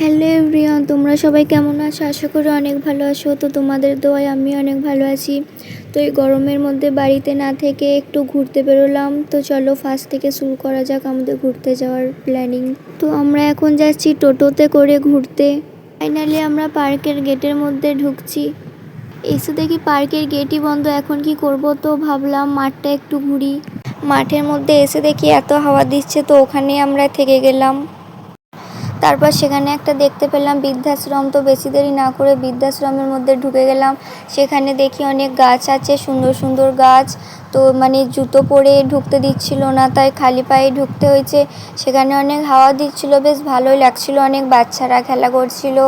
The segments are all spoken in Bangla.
হ্যালো এভরিওয়ান, তোমরা সবাই কেমন আছো? আশা করি অনেক ভালো আছো। তো তোমাদের দোয়ায় আমি অনেক ভালো আছি। তো এই গরমের মধ্যে বাড়িতে না থেকে একটু ঘুরতে বেরোলাম। তো চলো ফার্স্ট থেকে শুরু করা যাক আমাদের ঘুরতে যাওয়ার প্ল্যানিং। তো আমরা এখন যাচ্ছি টোটোতে করে ঘুরতে। ফাইনালি আমরা পার্কের গেটের মধ্যে ঢুকছি। এসে দেখি পার্কের গেটই বন্ধ। এখন কি করব? তো ভাবলাম মাঠটা একটু ঘুরি। মাঠের মধ্যে এসে দেখি এত হাওয়া দিচ্ছে, তো ওখানেই আমরা থেকে গেলাম। তারপর সেখানে একটা দেখতে পেলাম বৃদ্ধাশ্রম। তো বেশি দেরি না করে বৃদ্ধাশ্রমের মধ্যে ঢুকে গেলাম। সেখানে দেখি অনেক গাছ আছে, সুন্দর সুন্দর গাছ। তো জুতো পরে ঢুকতে দিচ্ছিল না, তাই খালি পায়ে ঢুকতে হয়েছে। সেখানে অনেক হাওয়া দিচ্ছিল, বেশ ভালোই লাগছিল। অনেক বাচ্চারা খেলা করছিল,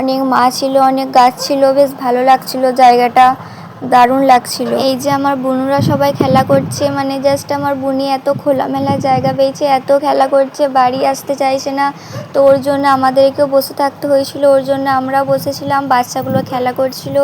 অনেক মা ছিল, অনেক গাছ ছিল, বেশ ভালো লাগছিল জায়গাটা, দারুণ লাগছিল। এই যে আমার বোনুরা সবাই খেলা করছে, জাস্ট আমার বোনই এত খোলামেলা জায়গা পেয়েছে, এত খেলা করছে, বাড়ি আসতে চাইছে না। তো ওর জন্য আমাদেরকেও বসে থাকতে হয়েছিল, ওর জন্য আমরাও বসেছিলাম। বাচ্চাগুলো খেলা করছিল,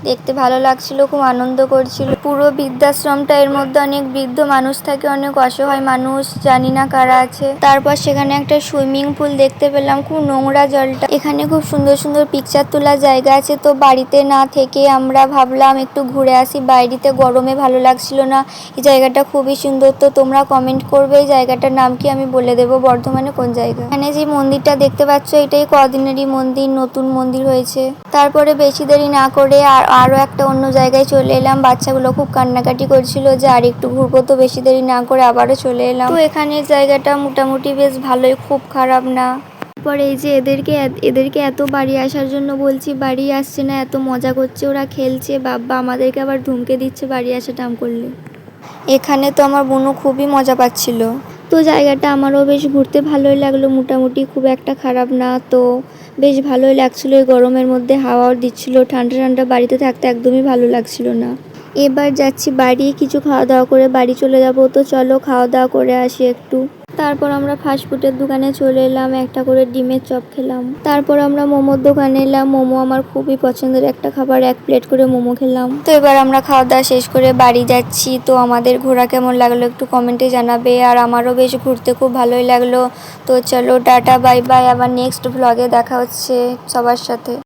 দেখতে ভালো লাগছিল, খুব আনন্দ করছিল। পুরো বৃদ্ধাশ্রমটা, এর মধ্যে অনেক বৃদ্ধ মানুষ থাকে, অনেক অসহায় মানুষ, জানি না কারা আছে। তারপর সেখানে একটা সুইমিং পুল দেখতে পেলাম, খুব নোংরা জলটা। এখানে খুব সুন্দর সুন্দর পিকচার তোলার জায়গা আছে। তো বাড়িতে না থেকে আমরা ভাবলাম একটু ঘুরে আসি। বাইরেতে গরমে ভালো লাগছিল না, এই জায়গাটা খুবই সুন্দর। তো তোমরা কমেন্ট করবে এই জায়গাটার নাম কি, আমি বলে দেবো বর্ধমানে কোন জায়গা। এখানে যে মন্দিরটা দেখতে পাচ্ছ, এটাই কদিনেরই মন্দির, নতুন মন্দির হয়েছে। তারপরে বেশি দেরি না করে আরও একটা অন্য জায়গায় চলে এলাম। বাচ্চাগুলো খুব কান্নাকাটি করছিল যে আর একটু ঘুরবো, তো বেশি দেরি না করে আবারও চলে এলাম। তো এখানের জায়গাটা মোটামুটি বেশ ভালোই, খুব খারাপ না। পরে এই যে এদেরকে এত বাড়ি আসার জন্য বলছি, বাড়ি আসছে না, এত মজা করছে, ওরা খেলছে। বাবা আমাদেরকে আবার ধুমকে দিচ্ছে বাড়ি আসা টাম করলে। এখানে তো আমার বোনও খুবই মজা পাচ্ছিল। তো জায়গাটা আমারও বেশ ঘুরতে ভালোই লাগলো, মোটামুটি খুব একটা খারাপ না। তো বেশ ভালোই লাগছিল, এই গরমের মধ্যে হাওয়াও দিচ্ছিল, ঠান্ডা ঠান্ডা, বাড়িতে থাকতে একদমই ভালো লাগছিল না। এবার যাচ্ছি বাড়ি, কিছু খাওয়া দাওয়া করে বাড়ি চলে যাব। তো চলো খাওয়া দাওয়া করে আসি একটু। তারপর আমরা ফাস্টফুডের দোকানে চলে এলাম, একটা করে ডিমের চপ খেলাম। তারপর আমরা মোমোর দোকানে এলাম। মোমো আমার খুবই পছন্দের একটা খাবার, 1 প্লেট করে মোমো খেলাম। তো এবার আমরা খাওয়া দাওয়া শেষ করে বাড়ি যাচ্ছি। তো আমাদের ঘোরা কেমন লাগলো একটু কমেন্টে জানাবে, আর আমারও বেশ ঘুরতে খুব ভালোই লাগলো। তো চলো টাটা বাই বাই, আবার নেক্সট ভ্লগে দেখা হচ্ছে সবার সাথে।